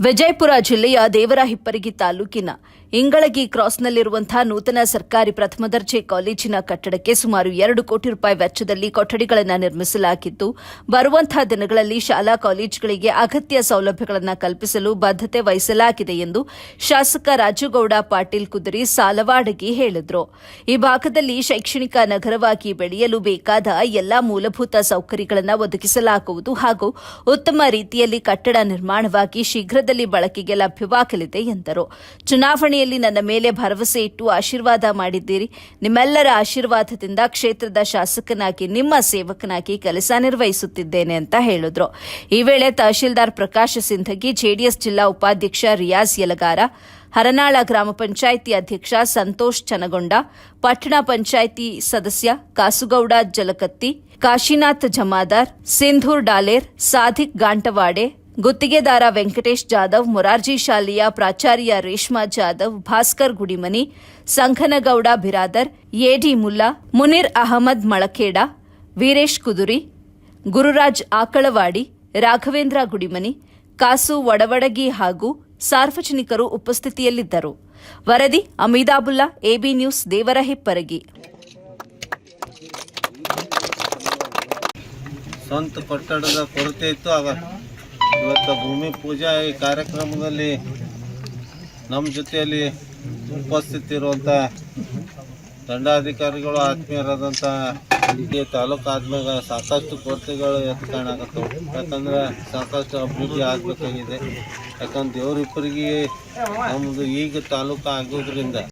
ವಿಜಯಪುರ ಜಿಲ್ಲೆಯ ದೇವರಹಿಪ್ಪರಗಿ ತಾಲೂಕಿನ ಇಂಗಳಗಿ ಕ್ರಾಸ್ನಲ್ಲಿರುವಂತಹ ನೂತನ ಸರ್ಕಾರಿ ಪ್ರಥಮ ದರ್ಜೆ ಕಾಲೇಜಿನ ಕಟ್ಟಡಕ್ಕೆ ಸುಮಾರು 2 ಕೋಟಿ ರೂಪಾಯಿ ವೆಚ್ಚದಲ್ಲಿ ಕೊಠಡಿಗಳನ್ನು ನಿರ್ಮಿಸಲಾಗಿದ್ದು, ಬರುವಂತಹ ದಿನಗಳಲ್ಲಿ ಶಾಲಾ ಕಾಲೇಜುಗಳಿಗೆ ಅಗತ್ಯ ಸೌಲಭ್ಯಗಳನ್ನು ಕಲ್ಪಿಸಲು ಬದ್ಧತೆ ವಹಿಸಲಾಗಿದೆ ಎಂದು ಶಾಸಕ ರಾಜುಗೌಡ ಪಾಟೀಲ್ ಕುದುರಿ ಸಾಲವಾಡಗಿ ಹೇಳಿದರು. ಈ ಭಾಗದಲ್ಲಿ ಶೈಕ್ಷಣಿಕ ನಗರವಾಗಿ ಬೆಳೆಯಲು ಬೇಕಾದ ಎಲ್ಲಾ ಮೂಲಭೂತ ಸೌಕರ್ಯಗಳನ್ನು ಒದಗಿಸಲಾಗುವುದು ಹಾಗೂ ಉತ್ತಮ ರೀತಿಯಲ್ಲಿ ಕಟ್ಟಡ ನಿರ್ಮಾಣವಾಗಿ ಶೀಘ್ರದಲ್ಲಿ ಬಳಕೆಗೆ ಲಭ್ಯವಾಗಲಿದೆ ಎಂದರು. ಚುನಾವಣೆಯಲ್ಲಿ ನನ್ನ ಮೇಲೆ ಭರವಸೆ ಇಟ್ಟು ಆಶೀರ್ವಾದ ಮಾಡಿದ್ದೀರಿ. ನಿಮ್ಮೆಲ್ಲರ ಆಶೀರ್ವಾದದಿಂದ ಕ್ಷೇತ್ರದ ಶಾಸಕನಾಗಿ ನಿಮ್ಮ ಸೇವಕನಾಗಿ ಕೆಲಸ ನಿರ್ವಹಿಸುತ್ತಿದ್ದೇನೆ ಅಂತ ಹೇಳಿದ್ರು. ಈ ವೇಳೆ ತಹಶೀಲ್ದಾರ್ ಪ್ರಕಾಶ್ ಸಿಂಧಗಿ, ಜೆಡಿಎಸ್ ಜಿಲ್ಲಾ ಉಪಾಧ್ಯಕ್ಷ ರಿಯಾಜ್ ಯಲಗಾರ, ಹರನಾಳ ಗ್ರಾಮ ಪಂಚಾಯಿತಿ ಅಧ್ಯಕ್ಷ ಸಂತೋಷ್ ಚನಗೊಂಡ, ಪಟ್ಟಣ ಪಂಚಾಯಿತಿ ಸದಸ್ಯ ಕಾಸುಗೌಡ ಜಲಕತ್ತಿ, ಕಾಶಿನಾಥ್ ಜಮಾದಾರ್, ಸಿಂಧೂರ್ ಡಾಲೇರ್, ಸಾದಿಕ್ ಗಾಂಟವಾಡೆ, ಗುತ್ತಿಗೆದಾರ ವೆಂಕಟೇಶ್ ಜಾಧವ್, ಮೊರಾರ್ಜಿ ಶಾಲೆಯ ಪ್ರಾಚಾರ್ಯ ರೇಷ್ಮಾ ಜಾಧವ್, ಭಾಸ್ಕರ್ ಗುಡಿಮನಿ, ಸಂಘನಗೌಡ ಬಿರಾದರ್, ಎಡಿ ಮುಲ್ಲಾ, ಮುನೀರ್ ಅಹಮದ್ ಮಳಖೇಡ, ವೀರೇಶ್ ಕುದುರಿ, ಗುರುರಾಜ್ ಆಕಳವಾಡಿ, ರಾಘವೇಂದ್ರ ಗುಡಿಮನಿ, ಕಾಸು ವಡವಡಗಿ ಹಾಗೂ ಸಾರ್ವಜನಿಕರು ಉಪಸ್ಥಿತಿಯಲ್ಲಿದ್ದರು. ವರದಿ ಅಮೀದಾಬುಲ್ಲಾ, ಎಬಿ ನ್ಯೂಸ್, ದೇವರಹಿಪ್ಪರಗಿ. ಸ್ವಂತ ಕಟ್ಟಡದ ಕೊರತೆ ಇತ್ತು. ಆಗ ಇವತ್ತು ಭೂಮಿ ಪೂಜಾ ಈ ಕಾರ್ಯಕ್ರಮದಲ್ಲಿ ನಮ್ಮ ಜೊತೆಯಲ್ಲಿ ಉಪಸ್ಥಿತಿರುವಂಥ ದಂಡಾಧಿಕಾರಿಗಳು, ಆತ್ಮೀಯರಾದಂಥ ಈ ತಾಲೂಕು ಆದ್ಮೇಲೆ ಸಾಕಷ್ಟು ಕೊರತೆಗಳು ಎತ್ತು ಕಾಣಕತ್ತವೆ. ಯಾಕಂದ್ರೆ ಸಾಕಷ್ಟು ಅಭಿವೃದ್ಧಿ ಆಗಬೇಕಾಗಿದೆ. ಯಾಕಂದ್ರೆ ದೇವರಿಬ್ಬರಿಗೆ ನಮ್ಮದು ಈಗ ತಾಲೂಕು ಆಗೋದ್ರಿಂದ